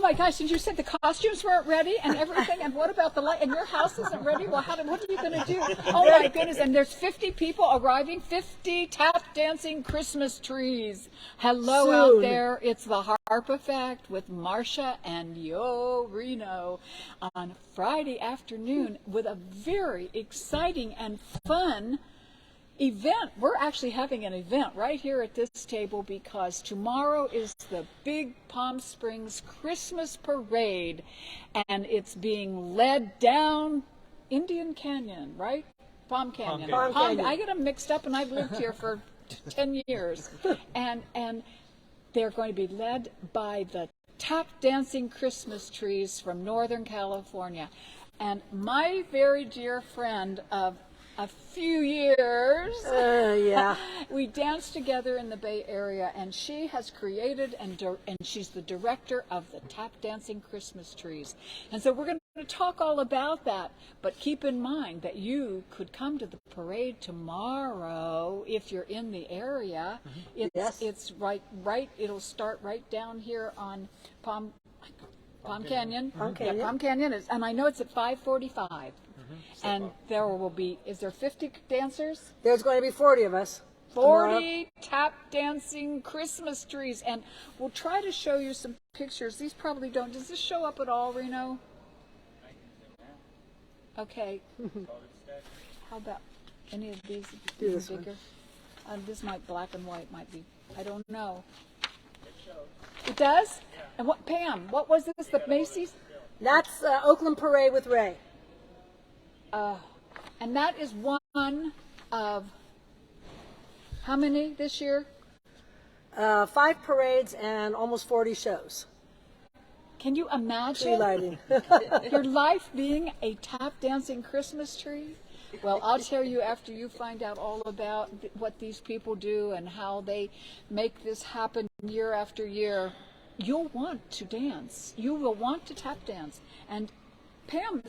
my gosh, and you said the costumes weren't ready and everything, and what about the light? And your house isn't ready? Well, what are you going to do? Oh my goodness, and there's 50 people arriving, 50 tap dancing Christmas trees. Hello Soon. out there. It's the Harp Effect with Marcia and Yo Reno on Friday afternoon with a very exciting and fun event. We're actually having an event right here at this table because tomorrow is the big Palm Springs Christmas Parade, and it's being led down Indian Canyon, right? Palm Canyon. Palm Canyon. I get them mixed up, and I've lived here for 10 years. And they're going to be led by the tap dancing Christmas trees from Northern California. And my very dear friend of a few years. We danced together in the Bay Area, and she has created and she's the director of the Tap Dancing Christmas Trees. And so we're going to talk all about that, but keep in mind that you could come to the parade tomorrow if you're in the area. It's right. It'll start right down here on Palm Canyon. Palm Canyon. Yeah, Palm Canyon is, and I know it's at 5:45. And there will be, is there 50 dancers? There's going to be 40 of us. 40 tap dancing Christmas trees. And we'll try to show you some pictures. These probably don't. Does this show up at all, Reno? Okay. How about any of these? Do this bigger? This might, black and white might be, I don't know. It does? Yeah. And what, Pam, what was this, the Macy's? That's Oakland Parade with Ray. And that is one of how many this year? 5 parades and almost 40 shows. Can you imagine Tree lighting. your life being a tap dancing Christmas tree? Well, I'll tell you after you find out all about what these people do and how they make this happen year after year. You'll want to dance. You will want to tap dance. And Pam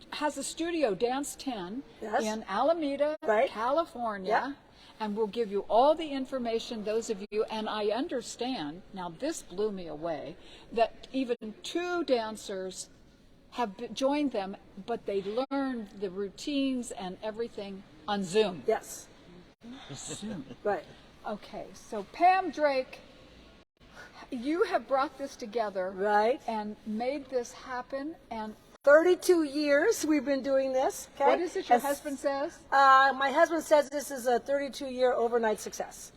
has a studio, Dance 10, in Alameda, California, and we'll give you all the information, those of you, and I understand, now this blew me away, that even 2 dancers have joined them, but they learned the routines and everything on Zoom. Yes. Zoom. Right. Okay, so Pam Drake, you have brought this together and made this happen, and 32 years we've been doing this. Okay? What is it your husband says? My husband says this is a 32-year overnight success.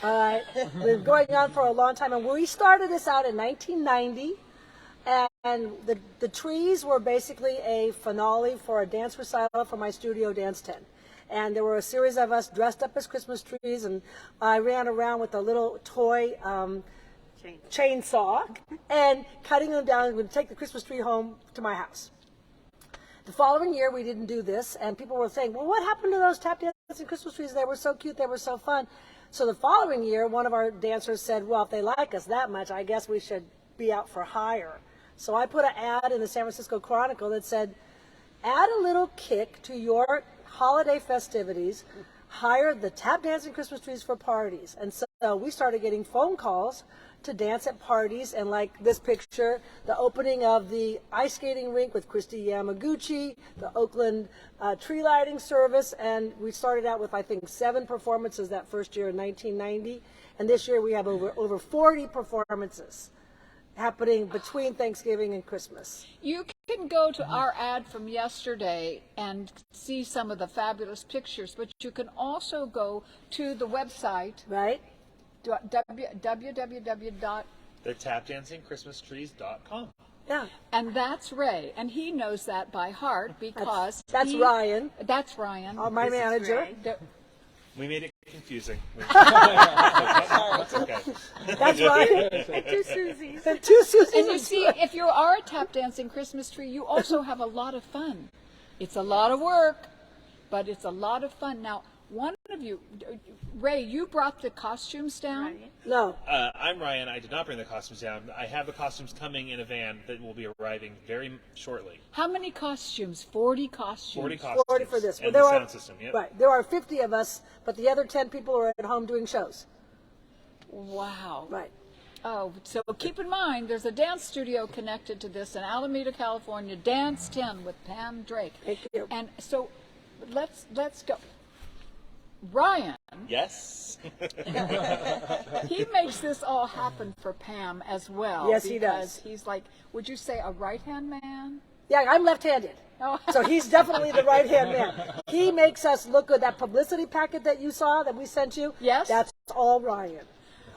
We've been going on for a long time, and we started this out in 1990, and the trees were basically a finale for a dance recital for my studio, Dance 10. And there were a series of us dressed up as Christmas trees, and I ran around with a little toy chainsaw and cutting them down and would take the Christmas tree home to my house. The following year we didn't do this, and people were saying, well, what happened to those tap dancing Christmas trees? They were so cute, they were so fun. So the following year, one of our dancers said, well, if they like us that much, I guess we should be out for hire. So I put an ad in the San Francisco Chronicle that said, add a little kick to your holiday festivities, hire the tap dancing Christmas trees for parties. And so we started getting phone calls to dance at parties, and like this picture, the opening of the ice skating rink with Christy Yamaguchi, the Oakland tree lighting service, and we started out with I think 7 performances that first year in 1990, and this year we have over 40 performances happening between Thanksgiving and Christmas. You can go to our ad from yesterday and see some of the fabulous pictures, but you can also go to the website, thetapdancingchristmastrees.com. Yeah. And that's Ray, and he knows that by heart because that's Ryan. That's Ryan. My manager. We made it confusing. That's okay. That's Ryan. And 2 Susies. And 2 Susies. And you see, if you are a tap dancing Christmas tree, you also have a lot of fun. It's a lot of work, but it's a lot of fun. Now, one of you, Ray, you brought the costumes down? Right. No. I'm Ryan. I did not bring the costumes down. I have the costumes coming in a van that will be arriving very shortly. How many costumes? 40 costumes. 40 costumes. 40 for this. And the sound system, yep. Right. There are 50 of us, but the other 10 people are at home doing shows. Wow. Right. Oh, so keep in mind, there's a dance studio connected to this in Alameda, California, Dance 10 with Pam Drake. Thank you. And so let's go. Ryan, Yes. he makes this all happen for Pam as well. Yes, he does. Because he's like, would you say a right-hand man? Yeah, I'm left-handed. Oh. So he's definitely the right-hand man. He makes us look good. That publicity packet that you saw that we sent you, Yes. that's all Ryan.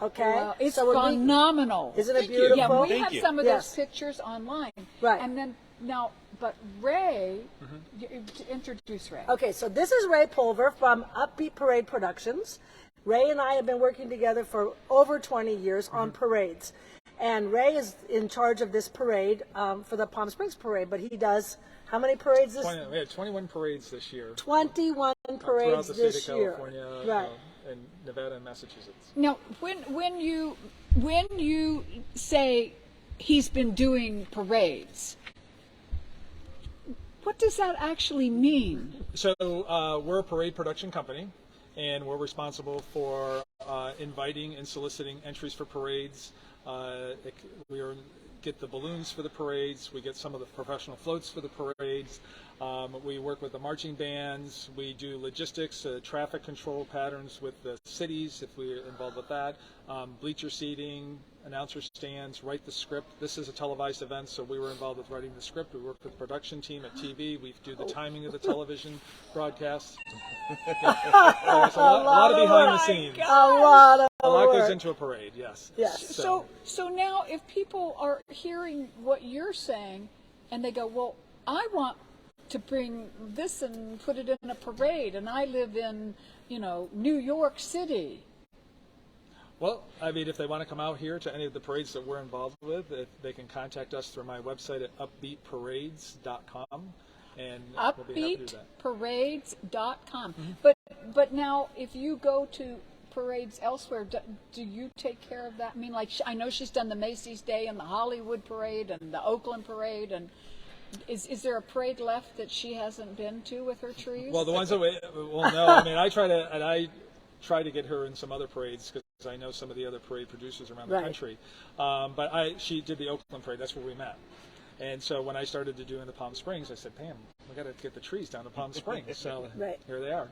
Okay? Well, it's so when we- phenomenal. isn't it Thank you. beautiful? Yeah, we Thank have you. some of Yes. those pictures online. Right. And then now, but Ray, introduce Ray. Okay, so this is Ray Pulver from Upbeat Parade Productions. Ray and I have been working together for over 20 years on parades. And Ray is in charge of this parade for the Palm Springs parade, but he does how many parades this We had 21 parades this year 21 throughout parades the state this of year. California, Right. and Nevada and Massachusetts. Now, when you say he's been doing parades, what does that actually mean? So we're a parade production company, and we're responsible for inviting and soliciting entries for parades. Get the balloons for the parades. We get some of the professional floats for the parades. We work with the marching bands. We do logistics, traffic control patterns with the cities if we're involved with that. Bleacher seating, announcer stands, write the script. This is a televised event, so we were involved with writing the script. We work with the production team at TV. We do the timing of the television broadcasts. Yeah. So a lot of behind the scenes. A A lot work. goes into a parade, yes. Yes. So now, if people are hearing what you're saying, and they go, "Well, I want to bring this and put it in a parade, and I live in, New York City." Well, I mean, if they want to come out here to any of the parades that we're involved with, they can contact us through my website at upbeatparades.com, and we'll be happy to do that. Upbeatparades.com. But now, if you go to parades elsewhere, do you take care of that? I mean, like, I know she's done the Macy's Day and the Hollywood Parade and the Oakland Parade, and is there a parade left that she hasn't been to with her trees? Well, the ones that no. I mean, I try to get her in some other parades because I know some of the other parade producers around the Right. country. But she did the Oakland parade. That's where we met. And so when I started to do in the Palm Springs, I said, Pam, we got to get the trees down to Palm Springs. So Right. here they are.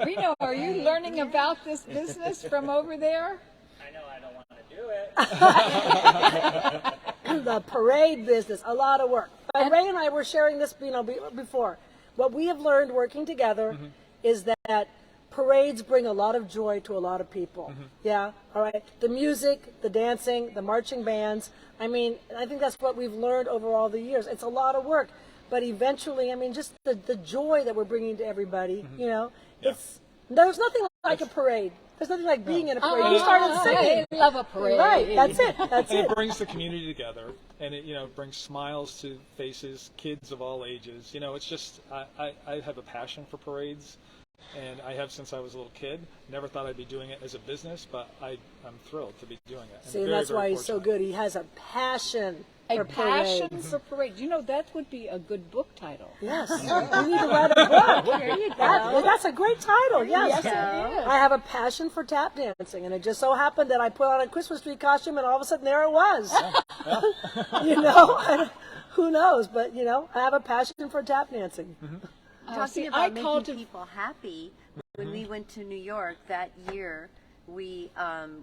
Reno, are you learning about this business from over there? I know I don't want to do it. The parade business, a lot of work. But Ray and I were sharing this, before. What we have learned working together is that parades bring a lot of joy to a lot of people. Yeah, all right. The music, the dancing, the marching bands. I mean, I think that's what we've learned over all the years. It's a lot of work, but eventually, I mean, just the joy that we're bringing to everybody. There's nothing like a parade. There's nothing like being in a parade. You started singing. I love a parade. Right, that's it. That's And it. it brings the community together, and it brings smiles to faces, kids of all ages. It's just I have a passion for parades, and I have since I was a little kid. Never thought I'd be doing it as a business, but I'm thrilled to be doing it. See, and that's why he's so good. He has a passion for A passion parades. for parade. That would be a good book title. Yes, we need to write a book. There you go. That's a great title. Yes, Yes, it is. I have a passion for tap dancing, and it just so happened that I put on a Christmas tree costume, and all of a sudden there it was. Who knows? But I have a passion for tap dancing. See, Talking I about called making to- people happy, when we went to New York that year, we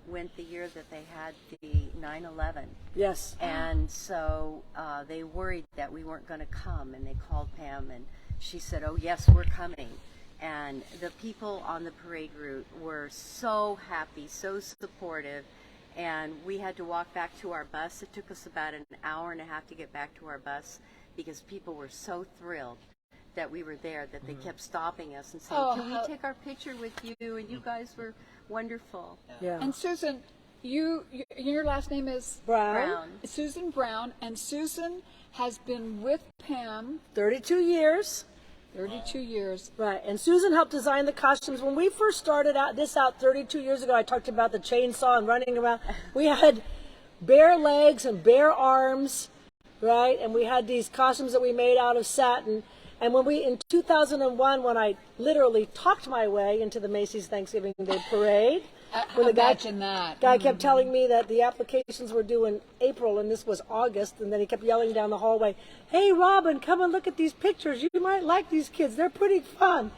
went the year that they had the 9/11. Yes. And so they worried that we weren't going to come, and they called Pam, and she said, "Oh, yes, we're coming." And the people on the parade route were so happy, so supportive, and we had to walk back to our bus. It took us about an hour and a half to get back to our bus because people were so thrilled that we were there that they kept stopping us and saying, Oh, "Can we how- take our picture with you?" And you guys were wonderful. Yeah. And Susan, your last name is Brown. Susan Brown, and Susan has been with Pam 32 years. 32 years. Right, and Susan helped design the costumes. When we first started out 32 years ago, I talked about the chainsaw and running around. We had bare legs and bare arms, right? And we had these costumes that we made out of satin. And in 2001, when I literally talked my way into the Macy's Thanksgiving Day Parade, When the Imagine that. guy kept telling me that the applications were due in April and this was August, and then he kept yelling down the hallway, "Hey, Robin, come and look at these pictures. You might like these kids. They're pretty fun."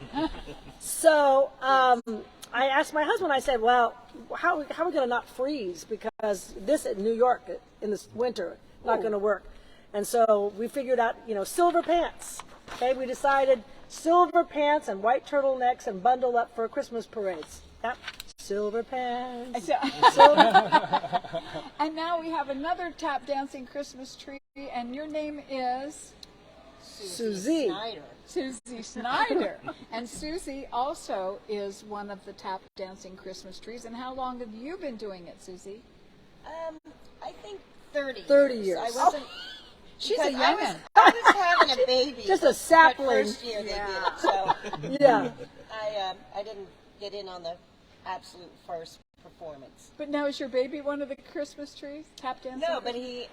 So I asked my husband, I said, well, how are we going to not freeze? Because this at New York in this winter, not going to work. And so we figured out, silver pants. Okay, we decided silver pants and white turtlenecks and bundle up for Christmas parades. Yep, silver pants. Silver. And now we have another tap dancing Christmas tree, and your name is Susie. Susie Snyder. And Susie also is one of the tap dancing Christmas trees. And how long have you been doing it, Susie? I think 30 30 years. I wasn't. She's a because I was- young'un. I was having a baby. Just a that sapling. First year they did it, so Yeah. I didn't get in on the absolute first performance. But now is your baby one of the Christmas trees? Tap dancing? No, but he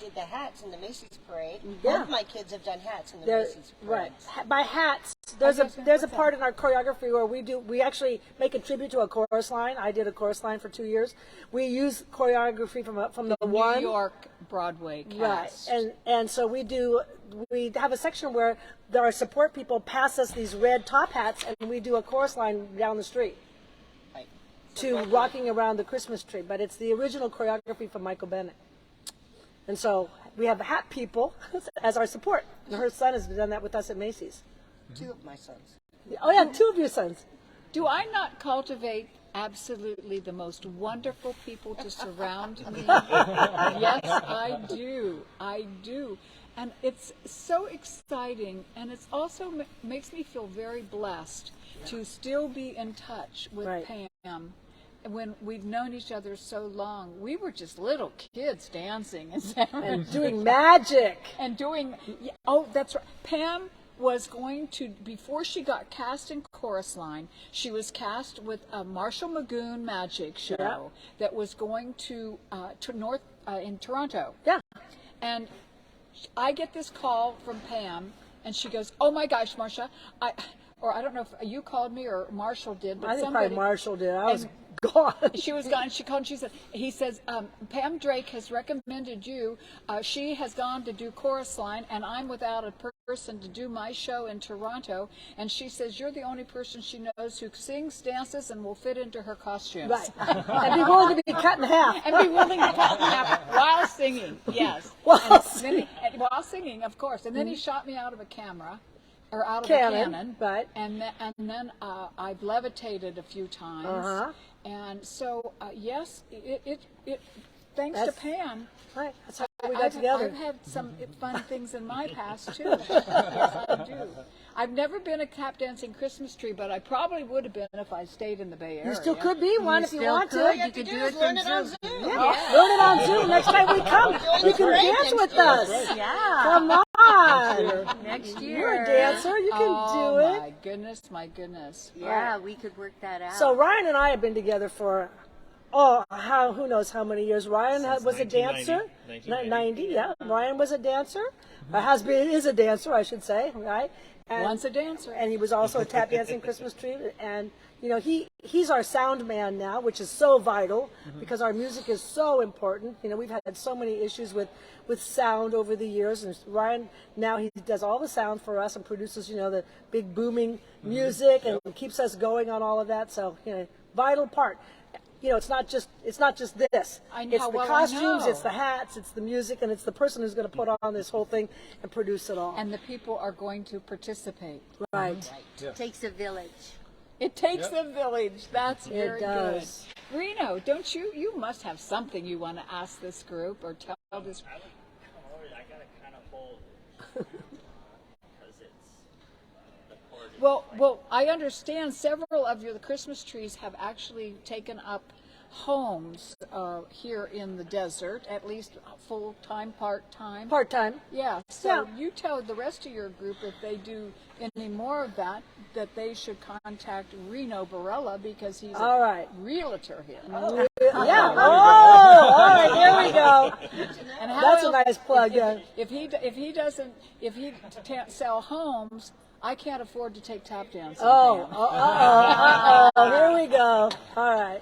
did the hats in the Macy's parade. Yeah. Both of my kids have done hats in the There- Macy's right. parade. By hats, there's guess a there's a what's part in our choreography where we actually make a tribute to a chorus line. I did a chorus line for 2 years. We use choreography from the New one. York Broadway Right, cast. and so we have a section where our support people pass us these red top hats, and we do a chorus line down the street Right. to Rocking Around the Christmas Tree, but it's the original choreography from Michael Bennett. And so we have hat people as our support. And her son has done that with us at Macy's. Two of my sons. Oh yeah, 2 of your sons. Do I not cultivate absolutely the most wonderful people to surround me? Yes, I do. I do. And it's so exciting, and it's also makes me feel very blessed to still be in touch with Right. Pam. When we've known each other so long, we were just little kids dancing and Doing magic. and doing. Yeah, oh, that's right. Pam was going to, before she got cast in Chorus Line, she was cast with a Marshall Magoon magic show Yeah. that was going to North in Toronto. Yeah. And I get this call from Pam, and she goes, "Oh my gosh, Marcia, I don't know if you called me or Marshall did, but I think somebody." probably Marshall did. I was And- gone. She was gone. She called. And he says, Pam Drake has recommended you. She has gone to do Chorus Line, and I'm without a person to do my show in Toronto. And she says you're the only person she knows who sings, dances, and will fit into her costumes. Right. And be willing to be cut in half. And be willing to cut in half while singing. Yes. While And singing. while singing, of course. And then he shot me out of a camera. Or out of Cannon, a cannon, right. And then I've levitated a few times, Uh-huh. and so yes, it thanks That's- to Pam, Right. That's how we got together. I've had some fun things in my past too. Yes, I do. I've never been a tap dancing Christmas tree, but I probably would have been if I stayed in the Bay Area. You still could be one if you still want could. to. You could do it learn from it on Zoom. Zoom. Yeah. Learn it on Zoom. Next time we come, you can parade dance next with year. us. Yeah. Come on. Next year. You're a dancer. You can Oh do it. my goodness, my goodness. Yeah, we could work that out. So Ryan and I have been together for, who knows how many years. Ryan was a 1990. dancer. 1990. Yeah. Ryan was a dancer. My husband is a dancer, I should say, right? And, Once a dancer. and he was also a tap dancing Christmas tree. And he's our sound man now, which is so vital because our music is so important. We've had so many issues with sound over the years, and Ryan now he does all the sound for us and produces the big booming music and keeps us going on all of that. So vital part. It's not just this. I know, It's the well, I costumes, know. it's the hats, it's the music, and it's the person who's going to put on this whole thing and produce it all. And the people are going to participate. Right. Takes a village. It takes a village. That's very does. good. Reno, don't you must have something you want to ask this group or tell this. I gotta kind of hold because it's the cord. Well, I understand several of the Christmas trees have actually taken up homes here in the desert, at least full-time, part-time. Part-time. Yeah, so Yeah. you tell the rest of your group if they do any more of that they should contact Reno Barella because he's All a right. realtor here. Yeah. Oh, all right. Here we go. And how That's a else- nice plug. Yeah. If he can't sell homes, I can't afford to take tap dancing. Oh, Pam. here we go. All right.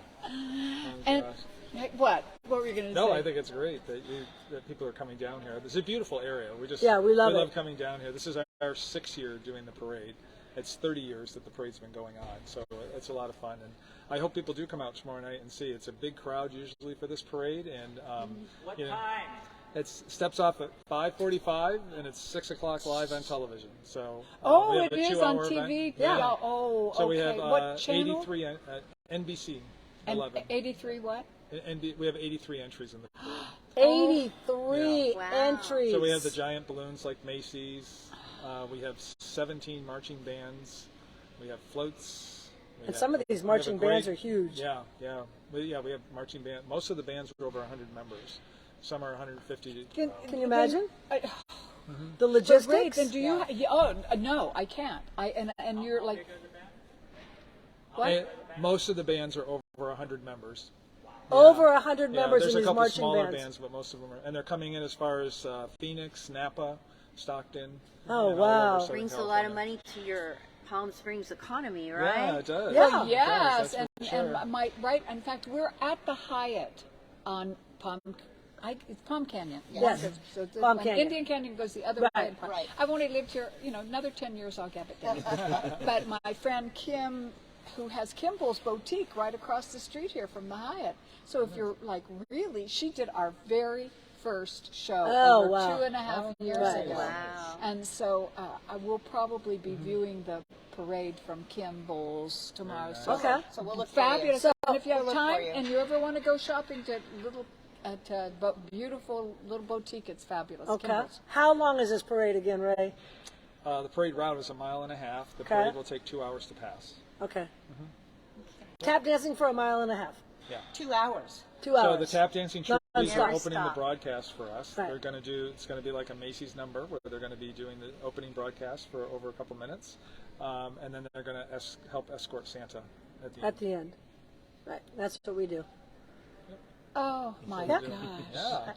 And gosh. what were you going to No, say? I think it's great that people are coming down here. This is a beautiful area. We love it. coming down here. This is our 6th year doing the parade. It's 30 years that the parade's been going on, so it's a lot of fun. And I hope people do come out tomorrow night and see. It's a big crowd usually for this parade, and What you know, time? it steps off at 5:45, and it's 6 o'clock live on television. So we Oh, have it a is on 2-hour TV. event. Yeah. Oh, So we okay. have What channel? 83 NBC And 11. 83 what? And we have 83 entries in the parade. 83 Wow. entries. So we have the giant balloons like Macy's. We have 17 marching bands. We have floats. And some of these marching bands are huge. Yeah. We have marching band. Most of the bands are over 100 members. Some are 150. Can you imagine I- the But logistics? wait, then do you? Oh no, I can't. And you're like, what? Most of the bands are over 100 members. Over 100 Yeah, members there's in a these couple marching smaller bands. bands, but most of them are, and they're coming in as far as Phoenix, Napa, Stockton. Oh, and all wow. over Southern Brings a lot of California. money to your Palm Springs economy, right? Yeah, it does. Yeah. Well, yes, That's for sure. and my right. In fact, we're at the Hyatt on it's Palm Canyon. Yes. So Palm when Canyon. Indian Canyon goes the other Right. way. Right. I've only lived here, another 10 years. I'll get it done. But my friend Kim, who has Kimball's Boutique right across the street here from the Hyatt. So if you're like really, she did our very first show Oh, over wow. 2.5 years Right. ago. Wow. And so I will probably be viewing the parade from Kimball's tomorrow. So, Okay. So we'll look for you. fabulous. So- and if you have We'll look time for you. and you ever want to go shopping to beautiful little boutique, it's fabulous. Okay. Kimball's. How long is this parade again, Ray? The parade route is 1.5 miles. The Okay. parade will take 2 hours to pass. Okay. Tap dancing for 1.5 miles. Yeah. 2 hours. 2 hours. So the tap dancing trees Non-stop. are opening the broadcast for us. Right. They're going to do. It's going to be like a Macy's number where they're going to be doing the opening broadcast for over a couple minutes, and then they're going to help escort Santa at the end. At the end. Right. That's what we do. Oh my Yeah. gosh. Yeah.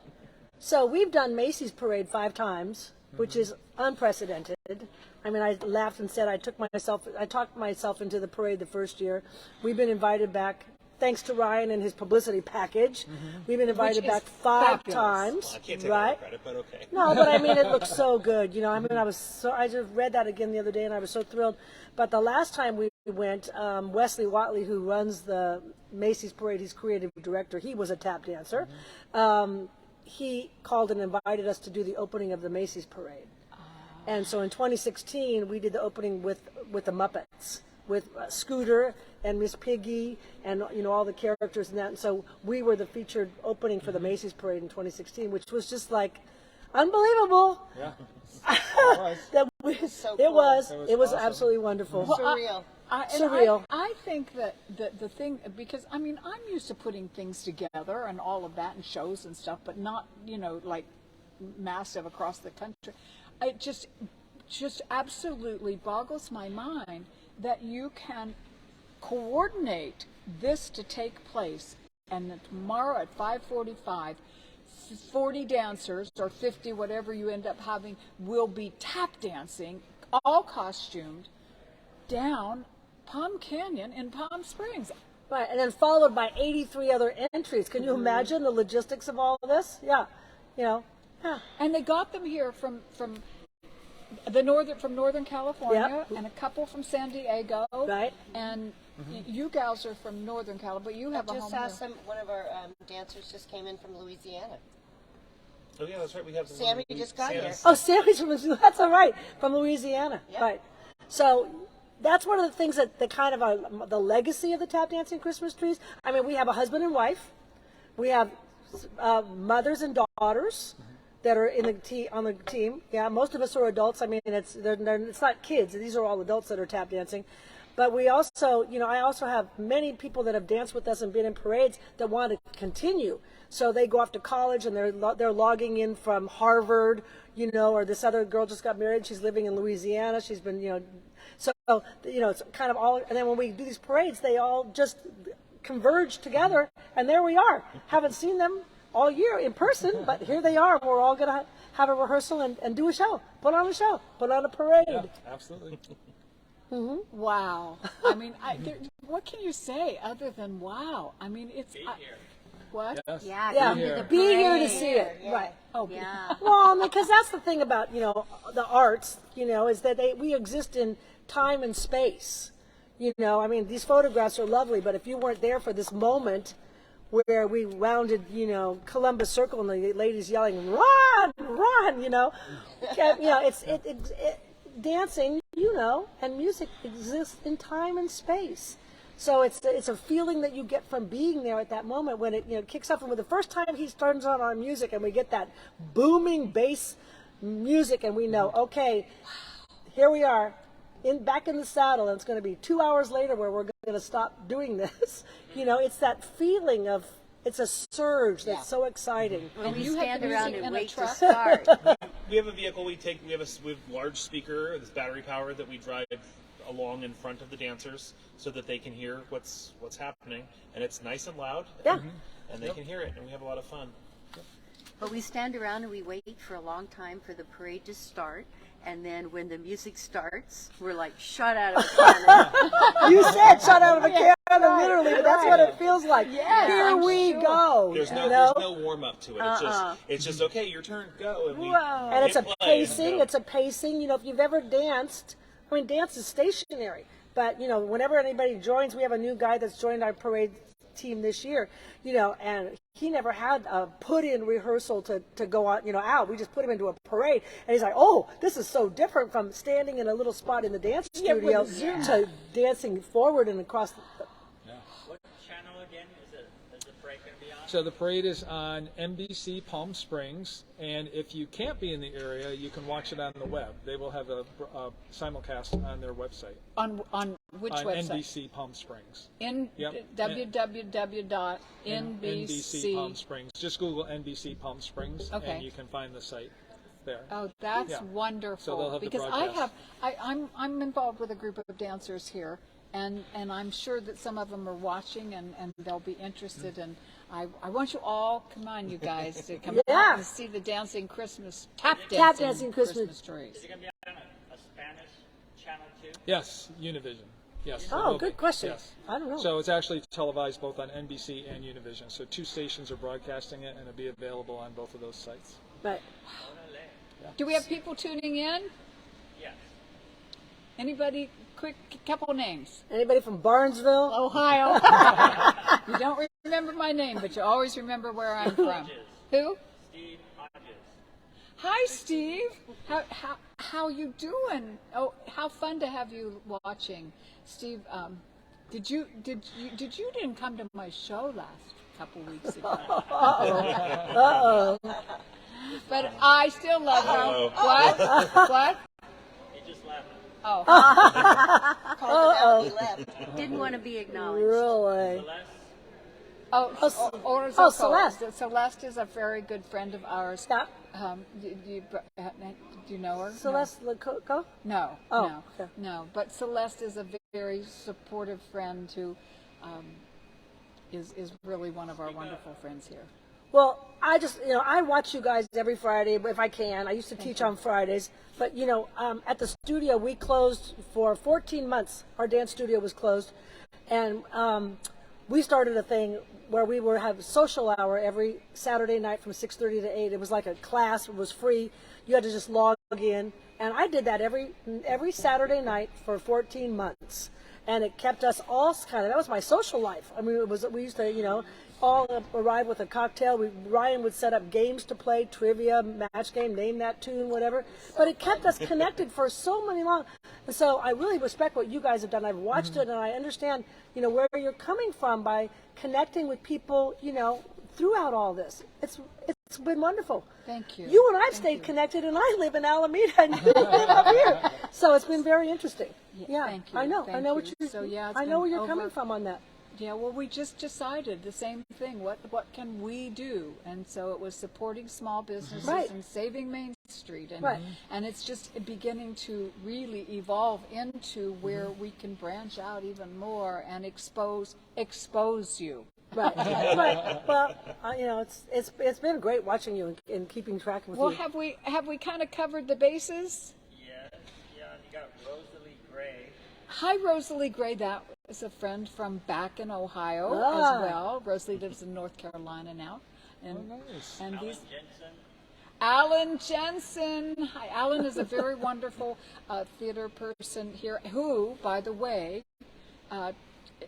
So we've done Macy's parade 5 times, which is unprecedented. I mean, I laughed and said I talked myself into the parade the first year. We've been invited back, thanks to Ryan and his publicity package. We've been invited Which is back 5 fabulous. times. I can't take all the right? credit, but okay. No, but I mean, it looks so good. I mean, I just read that again the other day and I was so thrilled. But the last time we went, Wesley Watley, who runs the Macy's parade, he's creative director, he was a tap dancer. He called and invited us to do the opening of the Macy's parade. And so in 2016, we did the opening with the Muppets, with Scooter and Miss Piggy and all the characters and that. And so we were the featured opening for the Macy's parade in 2016, which was just like unbelievable. Yeah. That So it cool. was It was awesome. absolutely wonderful. Surreal. Surreal. I think that the thing, because I mean, I'm used to putting things together and all of that and shows and stuff, but not, like massive across the country. It just absolutely boggles my mind that you can coordinate this to take place, and that tomorrow at 5:45, 40 dancers or 50, whatever you end up having, will be tap dancing, all costumed, down Palm Canyon in Palm Springs. Right, and then followed by 83 other entries. Can you imagine the logistics of all of this? Yeah, yeah. And they got them here from Northern California, Yep. and a couple from San Diego. Right. And you gals are from Northern California, but you have a Just home asked here. them, one of our dancers just came in from Louisiana. Oh yeah, that's right. We have the Sammy one- just got Santa's- Oh, Sammy's from, that's all right, from Louisiana. Yep. Right. So that's one of the things that the kind of the legacy of the tap dancing Christmas trees. I mean, we have a husband and wife. We have mothers and daughters that are on the team. Yeah, most of us are adults. I mean, it's not kids. These are all adults that are tap dancing. But we also, I also have many people that have danced with us and been in parades that want to continue. So they go off to college and they're logging in from Harvard, or this other girl just got married. She's living in Louisiana. She's been, so it's kind of all. And then when we do these parades, they all just converge together, and there we are. Haven't seen them all year in person, but here they are. We're all going to have a rehearsal and do a show, put on a show, put on a parade. Yeah, absolutely. Wow. I mean, what can you say other than wow? I mean, it's what? Yes. Yeah, Yeah, come to the be here to parade. see it. Right. Oh, Yeah. Well, because that's the thing about, the arts, is that we exist in time and space. I mean, these photographs are lovely, but if you weren't there for this moment where we rounded, Columbus Circle and the ladies yelling, run, run, dancing, and music exists in time and space. So it's a feeling that you get from being there at that moment when it kicks off. And when the first time he turns on our music and we get that booming bass music and we know, okay, here we are back in the saddle, and it's going to be 2 hours later where we're going to stop doing this. It's that feeling of, it's a surge that's so exciting. When we you have stand the around music and in a wait to truck? start. We have a vehicle. We have a large speaker, this battery power that we drive along in front of the dancers so that they can hear what's happening, and it's nice and loud. Yeah. And they can hear it, and we have a lot of fun. But we stand around and we wait for a long time for the parade to start. And then when the music starts, we're like shot out of a cannon. You said shut out of a cannon, literally, but that's what it feels like. Here we go. There's no warm up to it. It's just okay, your turn, go. And, And it's a hit play and pacing. go. It's a pacing. If you've ever danced, I mean, dance is stationary. But whenever anybody joins, we have a new guy that's joined our parade team this year. And he never had a put-in rehearsal to go on, out. We just put him into a parade, and he's like, "Oh, this is so different from standing in a little spot in the dance studio to dancing forward and across." What channel again is the parade going to be on? So the parade is on NBC Palm Springs, and if you can't be in the area, you can watch it on the web. They will have a simulcast on their website. On which on website? NBC Palm Springs. www.nbc. NBC Palm Springs. Just Google NBC Palm Springs, Okay. and you can find the site there. Oh, that's Yeah. wonderful. So they'll have the because broadcast. I'm involved with a group of dancers here, and I'm sure that some of them are watching and they'll be interested. And I want you all, come on, you guys, to come out and see the dancing Christmas tap dancing Christmas trees. Is it going to be on a Spanish channel too? Yes, Univision. Yes. it Oh, will good be. question. Yes. I don't know. So it's actually televised both on NBC and Univision. So 2 stations are broadcasting it, and it'll be available on both of those sites. Right. Do we have people tuning in? Yes. Anybody? Quick, couple names. Anybody from Barnesville? Ohio. You don't remember my name, but you always remember where I'm from. Who? Steve Hodges. Hi, Steve. How you doing? Oh, how fun to have you watching, Steve. You didn't come to my show last couple weeks ago? Uh-oh. But I still love you. What? What? He just left. Oh, He left. Didn't want to be acknowledged. Really? Celeste. Celeste. Celeste is a very good friend of ours. Yeah. Do you know her? Celeste Lecoco? No. Oh, No. okay. No. But Celeste is a very supportive friend who is really one of our wonderful friends here. Well, I just, I watch you guys every Friday if I can. I used to teach on Fridays. But, at the studio, we closed for 14 months. Our dance studio was closed. And we started a thing where we would have social hour every Saturday night from 6:30 to 8. It was like a class. It was free. You had to just log in. And I did that every Saturday night for 14 months. And it kept us all that was my social life. I mean, we used to, all arrive with a cocktail. Ryan would set up games to play, trivia, match game, name that tune, whatever. But it kept us connected for so many long. And so I really respect what you guys have done. I've watched it, and I understand, where you're coming from by connecting with people, throughout all this. It's been wonderful. Thank you. You and I've stayed connected, and I live in Alameda, and you live up here. So it's been very interesting. Yeah, thank you. I know. Thank I know you. what you. So, yeah, it's I know been where you're over- coming from on that. Yeah, well, we just decided the same thing. What can we do? And so it was supporting small businesses Right. and saving Main Street, and Right. and it's just beginning to really evolve into where we can branch out even more and expose you. Right. Right. Well, it's been great watching you and keeping track with Well, you. have we kind of covered the bases? Yeah. You got Rosalie Gray. Hi, Rosalie Gray. That is a friend from back in Ohio Ah. as well. Rosalie lives in North Carolina now. And, nice. and these, Jensen. Alan Jensen. Hi, Alan is a very wonderful theater person here who, by the way,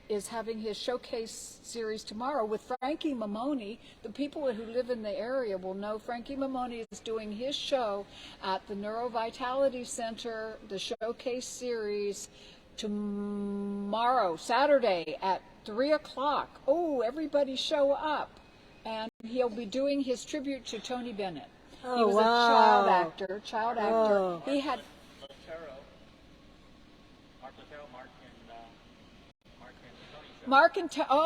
is having his showcase series tomorrow with Frankie Mamoni. The people who live in the area will know Frankie Mamoni is doing his show at the Neurovitality Center, the showcase series, tomorrow, Saturday at 3 o'clock. Oh, everybody show up. And he'll be doing his tribute to Tony Bennett. He Oh, was wow. a child actor. Oh. He had Lucero. Mark Lucero, Mark and Tony show. Mark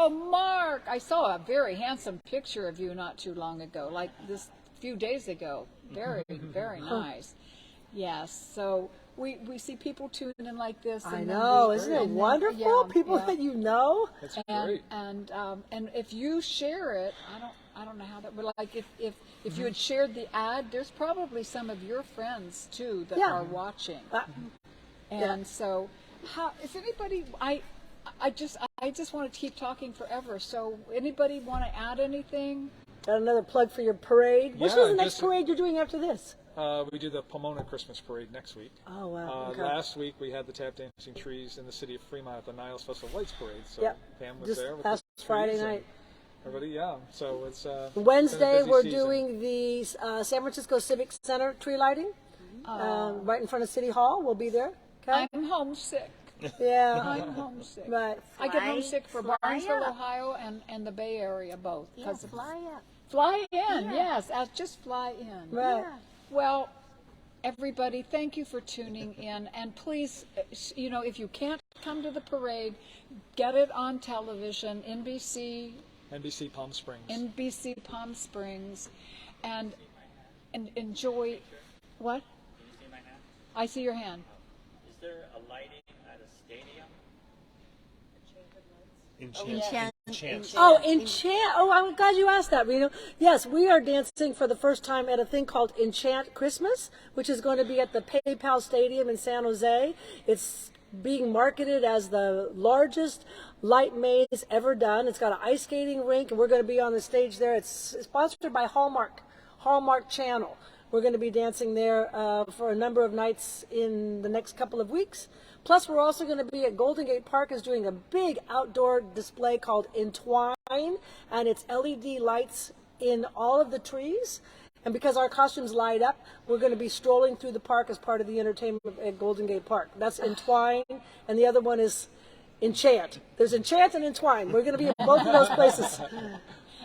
and Mark! I saw a very handsome picture of you not too long ago, like this few days ago. Very, very nice. Yes. So we see people tune in like this. I and then know, we- isn't and it then- wonderful? yeah, People yeah. that you know. That's And great. and if you share it, I don't know how that. But like if you had shared the ad, there's probably some of your friends too that Yeah. are watching. Uh, And so, how is anybody? I just want to keep talking forever. So, anybody want to add anything? Got another plug for your parade. Which Yeah, is the next just- parade you're doing after this? We do the Pomona Christmas Parade next week. Oh, wow. Okay. Last week we had the tap dancing trees in the city of Fremont at the Niles Festival of Lights Parade. So Yep. Pam was Just there with last the Friday trees and night. Everybody, yeah. So it's been a Wednesday, busy we're season. doing the San Francisco Civic Center tree lighting, right in front of City Hall. We'll be there. Okay. I'm homesick. Yeah. I'm homesick. Right. I get Fly- homesick for fly Barnesville, up. Ohio, and the Bay Area both. Yeah, 'Cause fly up. fly in, yes, just fly in. Right. Yeah. Well, everybody, thank you for tuning in. And please, if you can't come to the parade, get it on television, NBC Palm Springs. Palm Springs, and enjoy. What? Can you see my hand? I see your hand. Is there a lighting at a stadium? Enchant. Oh, Enchant. Oh, I'm glad you asked that, Reno. Yes, we are dancing for the first time at a thing called Enchant Christmas, which is going to be at the PayPal Stadium in San Jose. It's being marketed as the largest light maze ever done. It's got an ice skating rink, and we're going to be on the stage there. It's sponsored by Hallmark Channel. We're going to be dancing there for a number of nights in the next couple of weeks. Plus, we're also going to be at Golden Gate Park is doing a big outdoor display called Entwine, and it's LED lights in all of the trees. And because our costumes light up, we're going to be strolling through the park as part of the entertainment at Golden Gate Park. That's Entwine, and the other one is Enchant. There's Enchant and Entwine. We're going to be in both of those places.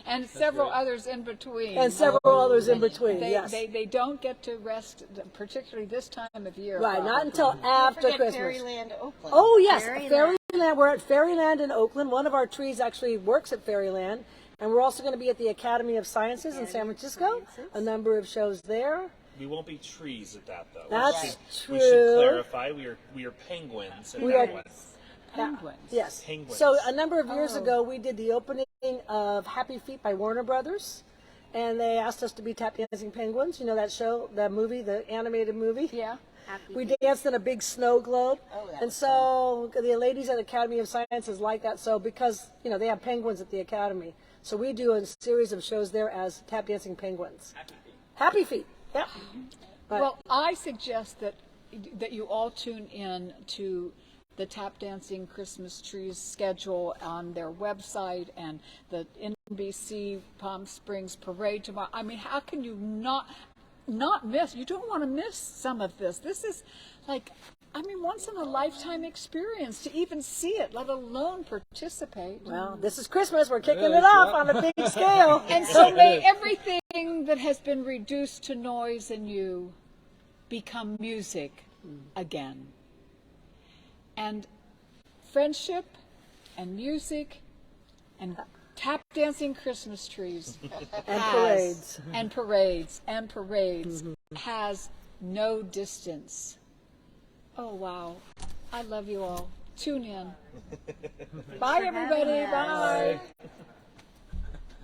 And several others in between. And several others in between, They, yes. they don't get to rest, particularly this time of year. Right, not probably. until after Forget Christmas. Fairyland, Oakland. Oh, yes, Fairyland. Fairyland. We're at Fairyland in Oakland. One of our trees actually works at Fairyland. And we're also going to be at the Academy of Sciences in San Francisco. A number of shows there. We won't be trees at that though. That's We should true. clarify. We are penguins. At We that are- one. Penguins. Yes. Penguins. So a number of years ago, we did the opening of Happy Feet by Warner Brothers. And they asked us to be tap dancing penguins. You know that show, that movie, the animated movie? Yeah. Happy We danced in a big snow globe. Oh, that and was so the ladies at Academy of Sciences like that. So because, they have penguins at the Academy. So we do a series of shows there as tap dancing penguins. Happy Feet. Yeah. Right. Well, I suggest that you all tune in to the Tap Dancing Christmas Trees schedule on their website and the NBC Palm Springs Parade tomorrow. I mean, how can you not miss? You don't want to miss some of this. This is once in a lifetime experience to even see it, let alone participate. Well, this is Christmas. We're kicking it Yes, off yeah. on a big scale. And so may everything that has been reduced to noise in you become music again. And friendship and music and tap dancing Christmas trees And parades. and parades has no distance. Oh, wow. I love you all. Tune in. Bye, for having everybody. us. Bye.